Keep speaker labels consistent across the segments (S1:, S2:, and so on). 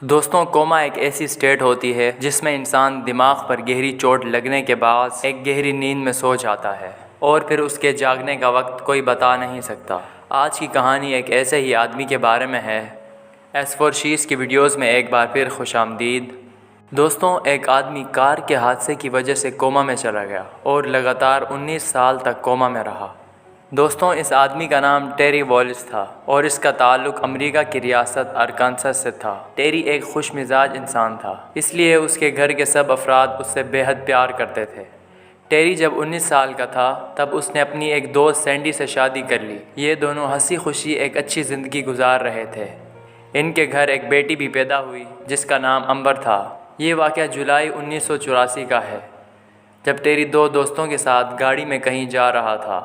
S1: دوستوں، کوما ایک ایسی سٹیٹ ہوتی ہے جس میں انسان دماغ پر گہری چوٹ لگنے کے بعد ایک گہری نیند میں سو جاتا ہے اور پھر اس کے جاگنے کا وقت کوئی بتا نہیں سکتا۔ آج کی کہانی ایک ایسے ہی آدمی کے بارے میں ہے۔ ایس4شیز کی ویڈیوز میں ایک بار پھر خوش آمدید۔ دوستوں، ایک آدمی کار کے حادثے کی وجہ سے کوما میں چلا گیا اور لگاتار 19 سال تک کوما میں رہا۔ دوستوں، اس آدمی کا نام ٹیری والیس تھا اور اس کا تعلق امریکہ کی ریاست ارکانسس سے تھا۔ ٹیری ایک خوش مزاج انسان تھا، اس لیے اس کے گھر کے سب افراد اس سے بے حد پیار کرتے تھے۔ ٹیری جب 19 سال کا تھا تب اس نے اپنی ایک دوست سینڈی سے شادی کر لی۔ یہ دونوں ہنسی خوشی ایک اچھی زندگی گزار رہے تھے۔ ان کے گھر ایک بیٹی بھی پیدا ہوئی جس کا نام امبر تھا۔ یہ واقعہ جولائی 1984 کا ہے، جب ٹیری دو دوستوں کے ساتھ گاڑی میں کہیں جا رہا تھا۔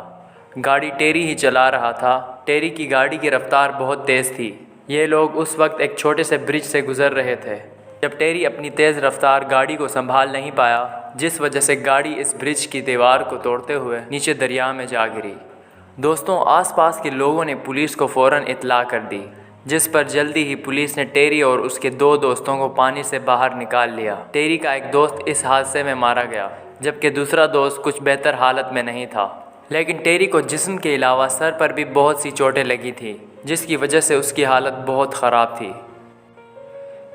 S1: گاڑی ٹیری ہی چلا رہا تھا۔ ٹیری کی گاڑی کی رفتار بہت تیز تھی۔ یہ لوگ اس وقت ایک چھوٹے سے برج سے گزر رہے تھے جب ٹیری اپنی تیز رفتار گاڑی کو سنبھال نہیں پایا، جس وجہ سے گاڑی اس برج کی دیوار کو توڑتے ہوئے نیچے دریا میں جا گری۔ دوستوں، آس پاس کے لوگوں نے پولیس کو فوراً اطلاع کر دی، جس پر جلدی ہی پولیس نے ٹیری اور اس کے دو دوستوں کو پانی سے باہر نکال لیا۔ ٹیری کا ایک دوست اس حادثے میں مارا گیا، جبکہ دوسرا دوست کچھ بہتر حالت میں نہیں تھا، لیکن ٹیری کو جسم کے علاوہ سر پر بھی بہت سی چوٹیں لگی تھیں، جس کی وجہ سے اس کی حالت بہت خراب تھی۔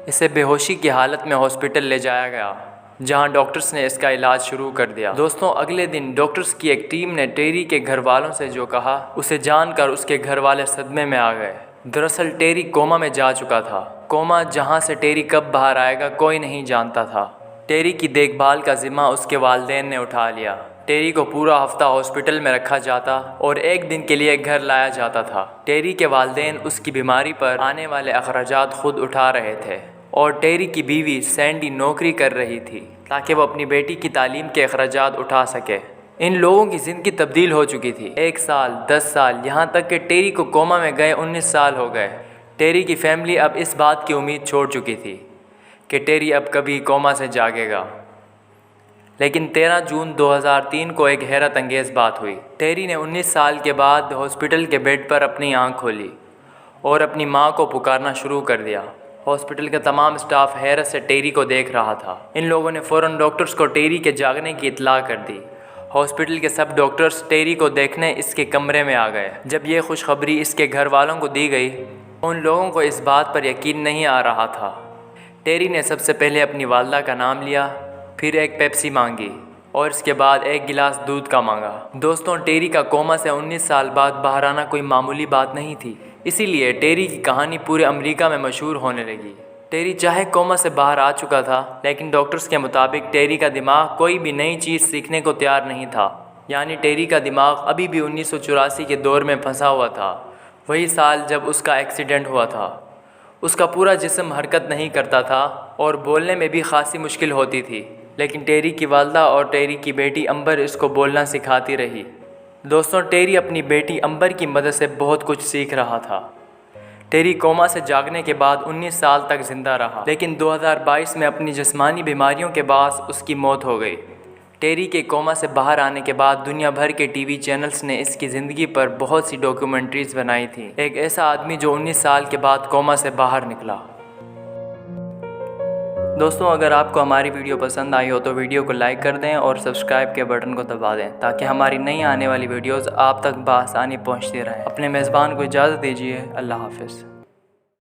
S1: اسے بے ہوشی کی حالت میں ہاسپٹل لے جایا گیا، جہاں ڈاکٹرز نے اس کا علاج شروع کر دیا۔ دوستوں، اگلے دن ڈاکٹرز کی ایک ٹیم نے ٹیری کے گھر والوں سے جو کہا، اسے جان کر اس کے گھر والے صدمے میں آ گئے۔ دراصل ٹیری کوما میں جا چکا تھا۔ کوما جہاں سے ٹیری کب باہر آئے گا کوئی نہیں جانتا تھا۔ ٹیری کی دیکھ بھال کا ذمہ اس کے والدین نے اٹھا لیا۔ ٹیری کو پورا ہفتہ ہاسپٹل میں رکھا جاتا اور ایک دن کے لیے گھر لایا جاتا تھا۔ ٹیری کے والدین اس کی بیماری پر آنے والے اخراجات خود اٹھا رہے تھے اور ٹیری کی بیوی سینڈی نوکری کر رہی تھی تاکہ وہ اپنی بیٹی کی تعلیم کے اخراجات اٹھا سکے۔ ان لوگوں کی زندگی تبدیل ہو چکی تھی۔ 1 سال، 10 سال، یہاں تک کہ ٹیری کو کوما میں گئے 19 سال ہو گئے۔ ٹیری کی فیملی اب اس بات کی امید چھوڑ چکی تھی کہ ٹیری اب کبھی کوما سے جاگے گا۔ لیکن 13 جون 2003 کو ایک حیرت انگیز بات ہوئی۔ ٹیری نے 19 سال کے بعد ہاسپٹل کے بیڈ پر اپنی آنکھ کھولی اور اپنی ماں کو پکارنا شروع کر دیا۔ ہاسپٹل کا تمام اسٹاف حیرت سے ٹیری کو دیکھ رہا تھا۔ ان لوگوں نے فوراً ڈاکٹرز کو ٹیری کے جاگنے کی اطلاع کر دی۔ ہاسپٹل کے سب ڈاکٹرز ٹیری کو دیکھنے اس کے کمرے میں آ گئے۔ جب یہ خوشخبری اس کے گھر والوں کو دی گئی، ان لوگوں کو اس بات پر یقین نہیں آ رہا تھا۔ ٹیری نے سب سے پہلے اپنی والدہ کا نام لیا، پھر ایک پیپسی مانگی اور اس کے بعد ایک گلاس دودھ کا مانگا۔ دوستوں، ٹیری کا کوما سے 19 سال بعد باہر آنا کوئی معمولی بات نہیں تھی، اسی لیے ٹیری کی کہانی پورے امریکہ میں مشہور ہونے لگی۔ ٹیری چاہے کوما سے باہر آ چکا تھا، لیکن ڈاکٹرز کے مطابق ٹیری کا دماغ کوئی بھی نئی چیز سیکھنے کو تیار نہیں تھا۔ یعنی ٹیری کا دماغ ابھی بھی 1984 کے دور میں پھنسا ہوا تھا، وہی سال جب اس کا ایکسیڈنٹ ہوا تھا۔ اس کا پورا جسم حرکت نہیں کرتا تھا اور بولنے میں بھی خاصی مشکل ہوتی تھی، لیکن ٹیری کی والدہ اور ٹیری کی بیٹی امبر اس کو بولنا سکھاتی رہی۔ دوستوں، ٹیری اپنی بیٹی امبر کی مدد سے بہت کچھ سیکھ رہا تھا۔ ٹیری کوما سے جاگنے کے بعد 19 سال تک زندہ رہا، لیکن 2022 میں اپنی جسمانی بیماریوں کے باعث اس کی موت ہو گئی۔ ٹیری کے کوما سے باہر آنے کے بعد دنیا بھر کے ٹی وی چینلز نے اس کی زندگی پر بہت سی ڈاکیومنٹریز بنائی تھیں۔ ایک ایسا آدمی جو 19 سال کے بعد کوما سے باہر نکلا۔ دوستوں، اگر آپ کو ہماری ویڈیو پسند آئی ہو تو ویڈیو کو لائک کر دیں اور سبسکرائب کے بٹن کو دبا دیں تاکہ ہماری نئی آنے والی ویڈیوز آپ تک بآسانی پہنچتی رہیں۔ اپنے میزبان کو اجازت دیجیے۔ اللہ حافظ۔